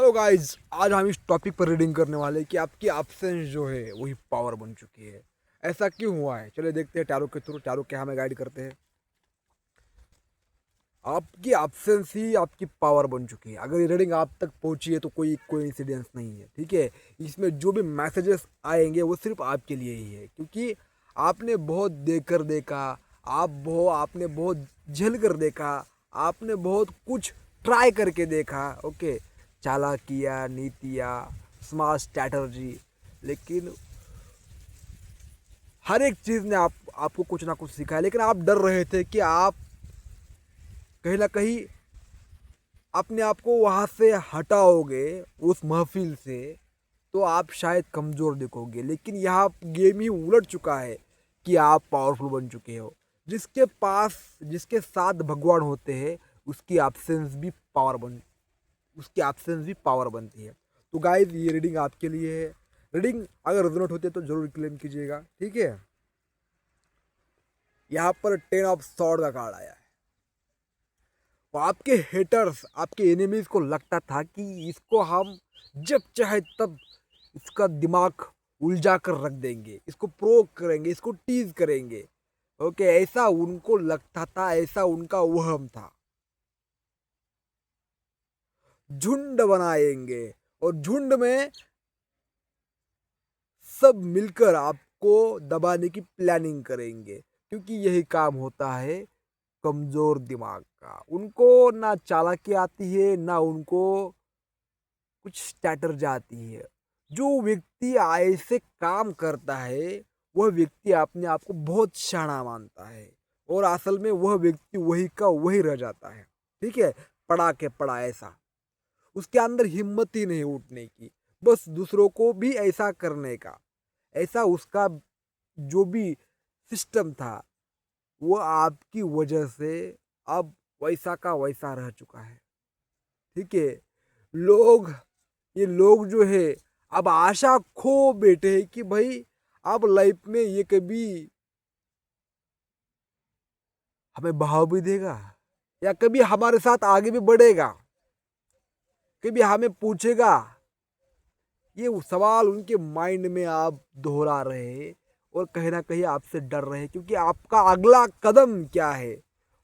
Hello guys, आज हम इस टॉपिक पर रीडिंग करने वाले हैं कि आपकी एब्सेंस जो है वही पावर बन चुकी है। ऐसा क्यों हुआ है? चलिए देखते हैं टैरो के थ्रू। टैरो क्या हमें गाइड करते हैं। आपकी एब्सेंस ही आपकी पावर बन चुकी है। अगर ये रीडिंग आप तक पहुंची है तो कोई कोइंसिडेंस नहीं है, ठीक है। इसमें जो भी मैसेजेस आएंगे वो सिर्फ आपके लिए ही है, क्योंकि आपने बहुत देख कर देखा, आपने बहुत झेल कर देखा, आपने बहुत कुछ ट्राई करके देखा। ओके, चालाकियाँ, नीतियाँ, स्मार्ट स्ट्रैटर्जी, लेकिन हर एक चीज़ ने आपको कुछ ना कुछ सिखाया। लेकिन आप डर रहे थे कि आप कहीं ना कहीं अपने आप को वहाँ से हटाओगे, उस महफिल से, तो आप शायद कमज़ोर दिखोगे। लेकिन यहाँ गेम ही उलट चुका है कि आप पावरफुल बन चुके हो। जिसके साथ भगवान होते हैं उसकी एब्सेंस भी पावर बन उसकी एब्सेंस भी पावर बनती है। तो गाइस, ये रीडिंग आपके लिए है। रीडिंग अगर रेजोनेट होती है तो जरूर क्लेम कीजिएगा, ठीक है। यहाँ पर 10 ऑफ सॉर्ड का कार्ड आया है। तो आपके हेटर्स, आपके एनिमीज को लगता था कि इसको हम जब चाहे तब इसका दिमाग उलझा कर रख देंगे, इसको प्रोक करेंगे, इसको टीज करेंगे। ओके, ऐसा उनको लगता था, ऐसा उनका वहम था। झुंड बनाएंगे और झुंड में सब मिलकर आपको दबाने की प्लानिंग करेंगे, क्योंकि यही काम होता है कमजोर दिमाग का। उनको ना चालाकी आती है, ना उनको कुछ स्ट्रैटेजी आती है। जो व्यक्ति ऐसे काम करता है वह व्यक्ति अपने आप को बहुत शाना मानता है, और असल में वह व्यक्ति वही का वही रह जाता है, ठीक है। पड़ा के पड़ा ऐसा, उसके अंदर हिम्मत ही नहीं उठने की, बस दूसरों को भी ऐसा करने का। ऐसा उसका जो भी सिस्टम था वो आपकी वजह से अब वैसा का वैसा रह चुका है, ठीक है। लोग ये लोग जो है अब आशा खो बैठे हैं कि भाई अब लाइफ में ये कभी हमें भाव भी देगा, या कभी हमारे साथ आगे भी बढ़ेगा, कभी हमें पूछेगा। ये सवाल उनके माइंड में आप दोहरा रहे हैं, और कहीं ना कहीं आपसे डर रहे हैं, क्योंकि आपका अगला कदम क्या है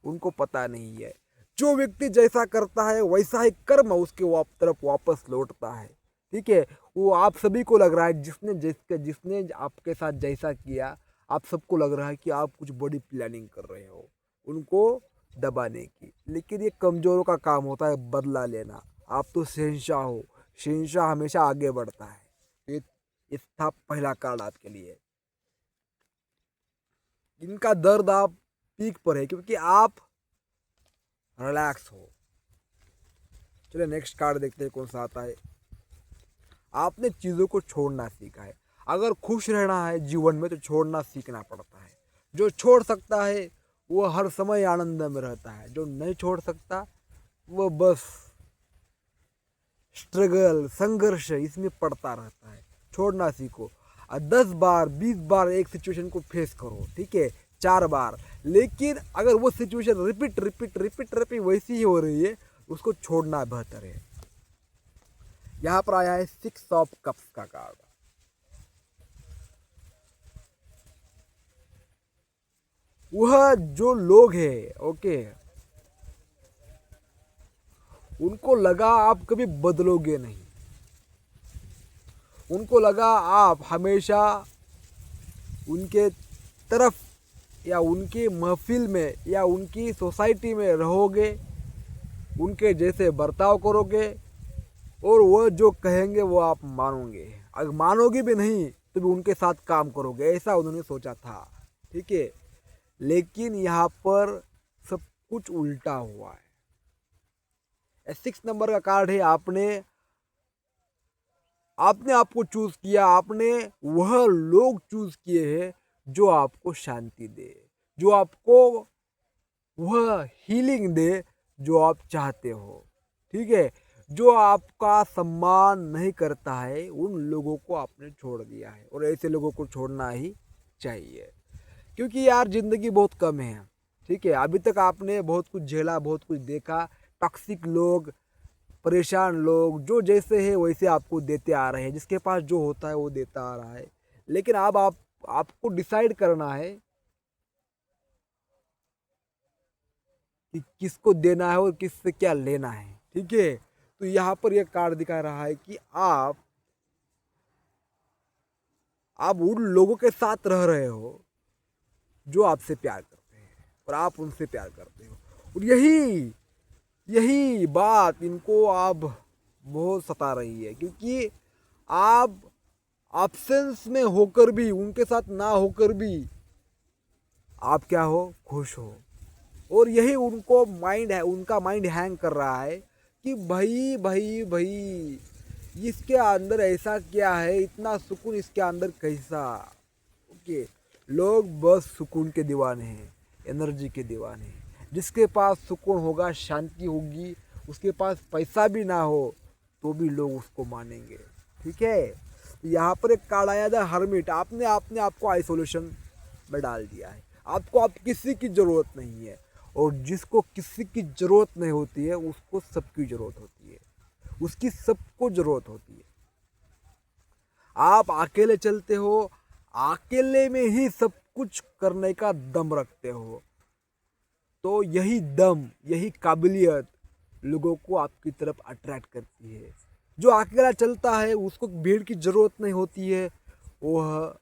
उनको पता नहीं है। जो व्यक्ति जैसा करता है वैसा ही कर्म उसके तरफ वापस लौटता है, ठीक है। वो आप सभी को लग रहा है, जिसने आपके साथ जैसा किया, आप सबको लग रहा है कि आप कुछ बड़ी प्लानिंग कर रहे हो उनको दबाने की। लेकिन ये कमजोरों का काम होता है बदला लेना। आप तो शहंशाह हो, शहंशाह हमेशा आगे बढ़ता है। ये था पहला कार्ड आपके लिए। इनका दर्द आप पीक पर है, क्योंकि आप रिलैक्स हो। चलिए नेक्स्ट कार्ड देखते हैं कौन सा आता है। आपने चीज़ों को छोड़ना सीखा है। अगर खुश रहना है जीवन में तो छोड़ना सीखना पड़ता है। जो छोड़ सकता है वो हर समय आनंद में रहता है, जो नहीं छोड़ सकता वो बस स्ट्रगल, संघर्ष इसमें पड़ता रहता है। छोड़ना सीखो, 10 बार 20 बार एक सिचुएशन को फेस करो, ठीक है, 4 बार। लेकिन अगर वो situation repeat repeat repeat repeat वैसी ही हो रही है, उसको छोड़ना बेहतर है। यहाँ पर आया है 6 ऑफ कप्स का कार्ड। वह जो लोग हैं, ओके, उनको लगा आप कभी बदलोगे नहीं। उनको लगा आप हमेशा उनके तरफ या उनकी महफिल में या उनकी सोसाइटी में रहोगे, उनके जैसे बर्ताव करोगे, और वह जो कहेंगे वो आप मानोगे। अगर मानोगे भी नहीं तो भी उनके साथ काम करोगे, ऐसा उन्होंने सोचा था, ठीक है। लेकिन यहाँ पर सब कुछ उल्टा हुआ है। 6 नंबर का कार्ड है। आपने आपको चूज किया, आपने वह लोग चूज किए हैं जो आपको शांति दे, जो आपको वह हीलिंग दे जो आप चाहते हो, ठीक है। जो आपका सम्मान नहीं करता है उन लोगों को आपने छोड़ दिया है, और ऐसे लोगों को छोड़ना ही चाहिए, क्योंकि यार जिंदगी बहुत कम है, ठीक है। अभी तक आपने बहुत कुछ झेला, बहुत कुछ देखा। टॉक्सिक लोग, परेशान लोग जो जैसे है वैसे आपको देते आ रहे हैं, जिसके पास जो होता है वो देता आ रहा है। लेकिन अब आपको डिसाइड करना है कि किसको देना है और किससे क्या लेना है। ठीक है, तो यहाँ पर यह कार्ड दिखा रहा है कि आप उन लोगों के साथ रह रहे हो जो आपसे प्यार करते हैं और आप उनसे प्यार करते हो, और यही यही बात इनको अब बहुत सता रही है, क्योंकि आप ऑप्शंस में होकर भी, उनके साथ ना होकर भी आप क्या हो, खुश हो। और यही उनको माइंड है, उनका माइंड हैंग कर रहा है कि भाई भाई भाई इसके अंदर ऐसा क्या है, इतना सुकून इसके अंदर कैसा। ओके, लोग बस सुकून के दीवाने हैं, एनर्जी के दीवाने हैं। जिसके पास सुकून होगा, शांति होगी, उसके पास पैसा भी ना हो तो भी लोग उसको मानेंगे। ठीक है, यहाँ पर एक कार्ड आया था हर्मिट। आपने आपको आइसोलेशन में डाल दिया है। आपको अब किसी की ज़रूरत नहीं है, और जिसको किसी की ज़रूरत नहीं होती है उसको सबकी ज़रूरत होती है, उसकी सबको ज़रूरत होती है। आप अकेले चलते हो, अकेले में ही सब कुछ करने का दम रखते हो, तो यही दम, यही काबिलियत लोगों को आपकी तरफ अट्रैक्ट करती है। जो अकेला चलता है उसको भीड़ की ज़रूरत नहीं होती है, वह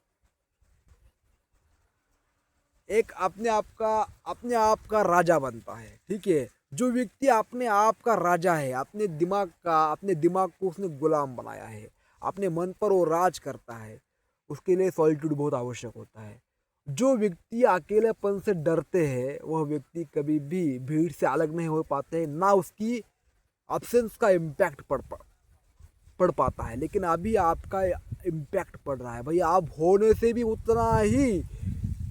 एक अपने आप का राजा बनता है। ठीक है, जो व्यक्ति अपने आप का राजा है, अपने दिमाग को उसने गुलाम बनाया है, अपने मन पर वो राज करता है, उसके लिए सॉलिट्यूड बहुत आवश्यक होता है। जो व्यक्ति अकेलेपन से डरते हैं वह व्यक्ति कभी भी भीड़ से अलग नहीं हो पाते हैं, ना उसकी ऑप्शंस का इम्पैक्ट पड़ पाता है। लेकिन अभी आपका इम्पैक्ट पड़ रहा है भाई, आप होने से भी उतना ही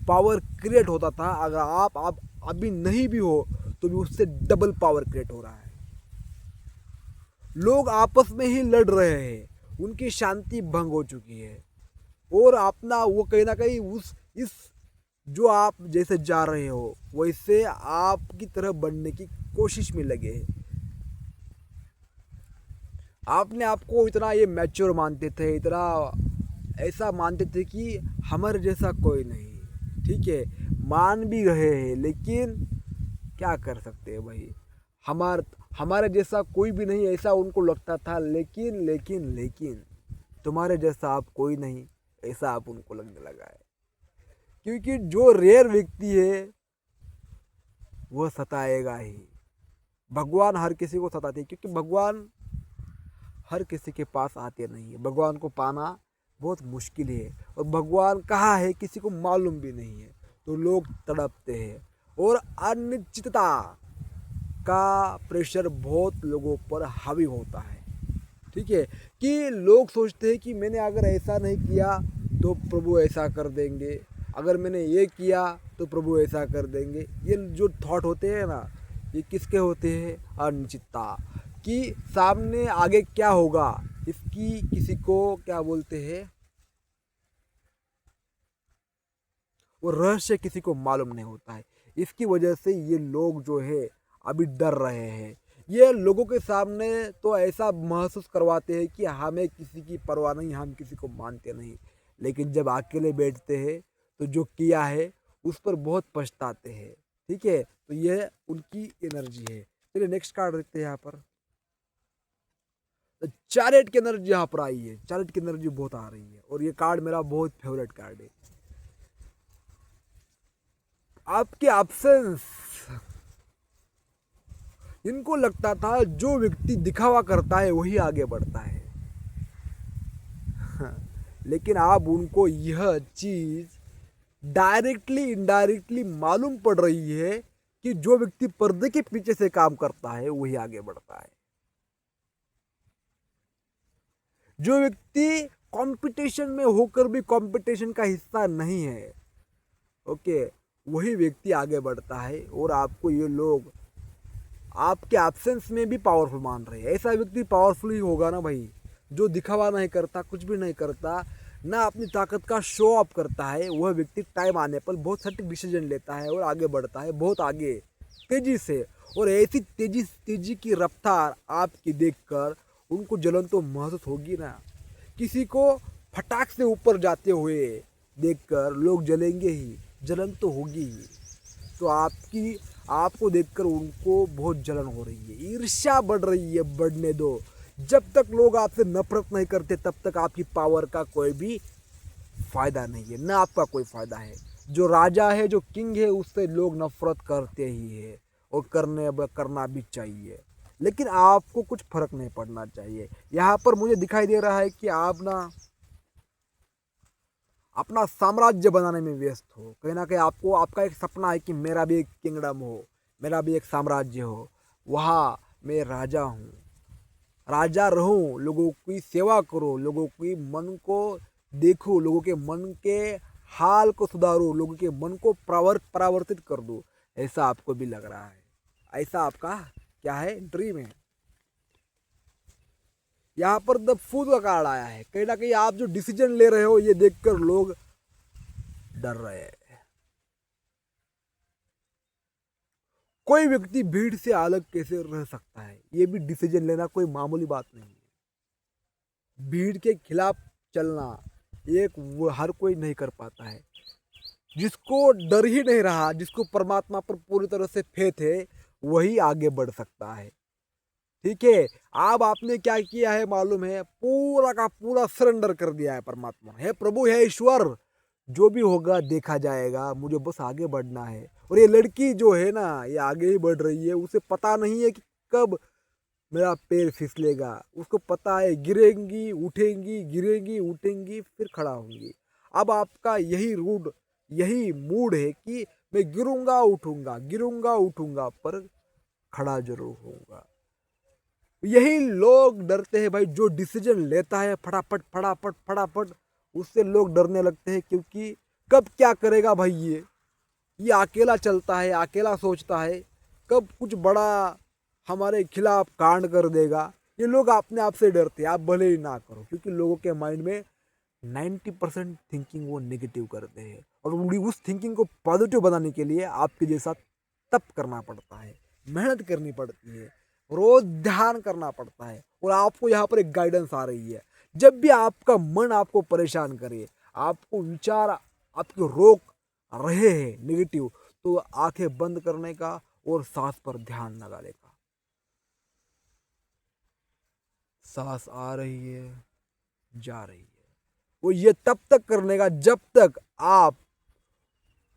पावर क्रिएट होता था, अगर आप अभी नहीं भी हो तो भी उससे डबल पावर क्रिएट हो रहा है। लोग आपस में ही लड़ रहे हैं, उनकी शांति भंग हो चुकी है, और अपना वो कहीं ना कहीं इस जो आप जैसे जा रहे हो वैसे आपकी तरह बनने की कोशिश में लगे हैं। आपने आपको इतना ये मैच्योर मानते थे, इतना ऐसा मानते थे कि हमारे जैसा कोई नहीं। ठीक है, मान भी रहे हैं, लेकिन क्या कर सकते हैं भाई, हमारे जैसा कोई भी नहीं, ऐसा उनको लगता था। लेकिन तुम्हारे जैसा आप कोई नहीं, ऐसा आप उनको लगने लगा है। क्योंकि जो रेयर व्यक्ति है वह सताएगा ही। भगवान हर किसी को सताते हैं, क्योंकि भगवान हर किसी के पास आते नहीं है। भगवान को पाना बहुत मुश्किल है, और भगवान कहाँ है किसी को मालूम भी नहीं है, तो लोग तड़पते हैं। और अनिश्चितता का प्रेशर बहुत लोगों पर हावी होता है। ठीक है, कि लोग सोचते हैं कि मैंने अगर ऐसा नहीं किया तो प्रभु ऐसा कर देंगे, अगर मैंने ये किया तो प्रभु ऐसा कर देंगे। ये जो थॉट होते हैं ना, ये किसके होते हैं? अनिश्चितता, कि सामने आगे क्या होगा इसकी किसी को क्या बोलते हैं, वो रहस्य किसी को मालूम नहीं होता है। इसकी वजह से ये लोग जो है अभी डर रहे हैं। ये लोगों के सामने तो ऐसा महसूस करवाते हैं कि हमें किसी की परवाह नहीं, हम किसी को मानते नहीं, लेकिन जब अकेले बैठते हैं तो जो किया है उस पर बहुत पछताते हैं। ठीक है, तो यह उनकी एनर्जी है। चलिए नेक्स्ट कार्ड देखते हैं। यहाँ पर चैरियट की एनर्जी यहाँ पर आई है। चैरियट की एनर्जी बहुत आ रही है, और ये कार्ड मेरा बहुत फेवरेट कार्ड है। आपके ऑप्शंस, इनको लगता था जो व्यक्ति दिखावा करता है वही आगे बढ़ता है, लेकिन अब उनको यह चीज डायरेक्टली इनडायरेक्टली मालूम पड़ रही है कि जो व्यक्ति पर्दे के पीछे से काम करता है वही आगे बढ़ता है। जो व्यक्ति कंपटीशन में होकर भी कंपटीशन का हिस्सा नहीं है, ओके, वही व्यक्ति आगे बढ़ता है। और आपको ये लोग आपके एब्सेंस में भी पावरफुल मान रहे हैं। ऐसा व्यक्ति पावरफुल ही होगा ना भाई, जो दिखावा नहीं करता, कुछ भी नहीं करता, ना अपनी ताकत का शो ऑफ करता है। वह व्यक्ति टाइम आने पर बहुत सटीक डिसीजन लेता है और आगे बढ़ता है, बहुत आगे, तेजी से। और ऐसी तेजी की रफ्तार आपकी देखकर उनको जलन तो महसूस होगी ना। किसी को फटाक से ऊपर जाते हुए देखकर लोग जलेंगे ही, जलन तो होगी ही। तो आपको देखकर उनको बहुत जलन हो रही है, ईर्ष्या बढ़ रही है, बढ़ने दो। जब तक लोग आपसे नफरत नहीं करते तब तक आपकी पावर का कोई भी फायदा नहीं है, ना आपका कोई फायदा है। जो राजा है, जो किंग है, उससे लोग नफरत करते ही है और करना भी चाहिए, लेकिन आपको कुछ फर्क नहीं पड़ना चाहिए। यहाँ पर मुझे दिखाई दे रहा है कि आप ना अपना साम्राज्य बनाने में व्यस्त हो। कहीं ना कहीं आपको आपका एक सपना है कि मेरा भी एक किंगडम हो, मेरा भी एक साम्राज्य हो, वहाँ मैं राजा हूँ, राजा रहूं, लोगों की सेवा करो, लोगों की मन को देखो, लोगों के मन के हाल को सुधारो, लोगों के मन को परावर्तित कर दो। ऐसा आपको भी लग रहा है, ऐसा आपका क्या है, ड्रीम है। यहाँ पर द फूल का कार्ड आया है। कहीं ना कहीं आप जो डिसीजन ले रहे हो ये देखकर लोग डर रहे हैं। कोई व्यक्ति भीड़ से अलग कैसे रह सकता है, ये भी डिसीजन लेना कोई मामूली बात नहीं है। भीड़ के खिलाफ चलना वो हर कोई नहीं कर पाता है। जिसको डर ही नहीं रहा, जिसको परमात्मा पर पूरी तरह से फेथ है, वही आगे बढ़ सकता है। ठीक है, अब आपने क्या किया है मालूम है, पूरा का पूरा सरेंडर कर दिया है परमात्मा। हे प्रभु, हे ईश्वर, जो भी होगा देखा जाएगा, मुझे बस आगे बढ़ना है। और ये लड़की जो है ना, ये आगे ही बढ़ रही है, उसे पता नहीं है कि कब मेरा पैर फिसलेगा। उसको पता है गिरेंगी उठेंगी, गिरेंगी उठेंगी, फिर खड़ा होंगी। अब आपका यही मूड है कि मैं गिरूंगा उठूंगा, पर खड़ा जरूर होऊंगा। यही लोग डरते हैं भाई, जो डिसीजन लेता है फटाफट फटाफट फटाफट, उससे लोग डरने लगते हैं। क्योंकि कब क्या करेगा भाई, ये अकेला चलता है, अकेला सोचता है, कब कुछ बड़ा हमारे खिलाफ कांड कर देगा। ये लोग अपने आप से डरते हैं। आप भले ही ना करो, क्योंकि लोगों के माइंड में 90% थिंकिंग वो नेगेटिव करते हैं। और उस थिंकिंग को पॉजिटिव बनाने के लिए आपके जैसा तप करना पड़ता है, मेहनत करनी पड़ती है, रोज ध्यान करना पड़ता है। और आपको यहाँ पर एक गाइडेंस आ रही है। जब भी आपका मन आपको परेशान करे, आपको विचार आपको रोक रहे हैं नेगेटिव, तो आंखें बंद करने का और सांस पर ध्यान लगाने का। सांस आ रही है, जा रही है, वो ये तब तक करने का जब तक आप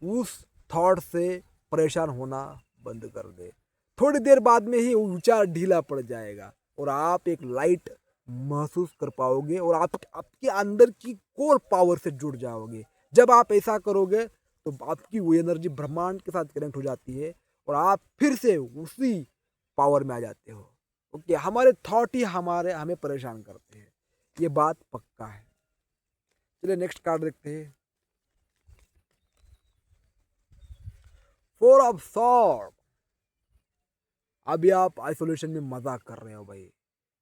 उस थॉट से परेशान होना बंद कर दे। थोड़ी देर बाद में ही वो विचार ढीला पड़ जाएगा और आप एक लाइट महसूस कर पाओगे और आपके अंदर की कोर पावर से जुड़ जाओगे। जब आप ऐसा करोगे तो आपकी वो एनर्जी ब्रह्मांड के साथ कनेक्ट हो जाती है और आप फिर से उसी पावर में आ जाते हो। ओके, हमारे थॉट ही हमें परेशान करते हैं, ये बात पक्का है। चलिए नेक्स्ट कार्ड देखते हैं। Four of sword. अभी आप आइसोलेशन में मजाक कर रहे हो भाई,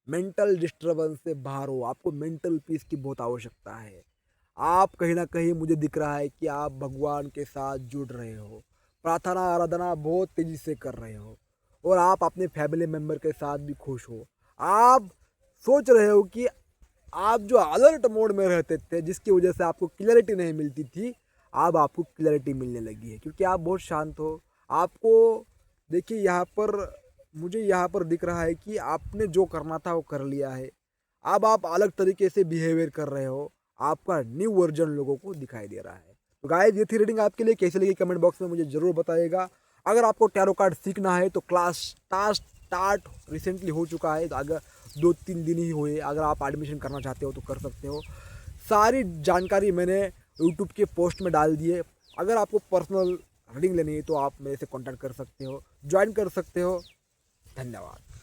मेंटल डिस्टर्बेंस से बाहर हो, आपको मेंटल पीस की बहुत आवश्यकता है। आप कहीं ना कहीं मुझे दिख रहा है कि आप भगवान के साथ जुड़ रहे हो, प्रार्थना आराधना बहुत तेजी से कर रहे हो और आप अपने फैमिली मेम्बर के साथ भी खुश हो। आप सोच रहे हो कि आप जो अलर्ट मोड में रहते थे, जिसकी वजह से आपको क्लैरिटी नहीं मिलती थी, अब आपको क्लैरिटी मिलने लगी है क्योंकि आप बहुत शांत हो। आपको देखिए यहाँ पर मुझे यहाँ पर दिख रहा है कि आपने जो करना था वो कर लिया है। अब आप अलग तरीके से बिहेवियर कर रहे हो, आपका न्यू वर्जन लोगों को दिखाई दे रहा है। तो गाइस, ये थी रीडिंग आपके लिए। कैसे लगी कमेंट बॉक्स में मुझे ज़रूर बताइएगा। अगर आपको टैरो कार्ड सीखना है तो क्लास स्टार्ट रिसेंटली हो चुका है, तो अगर 2-3 दिन ही हुए, अगर आप एडमिशन करना चाहते हो तो कर सकते हो। सारी जानकारी मैंने यूट्यूब के पोस्ट में डाल दी है। अगर आपको पर्सनल रीडिंग लेनी है तो आप मेरे से कॉन्टैक्ट कर सकते हो, ज्वाइन कर सकते हो। धन्यवाद।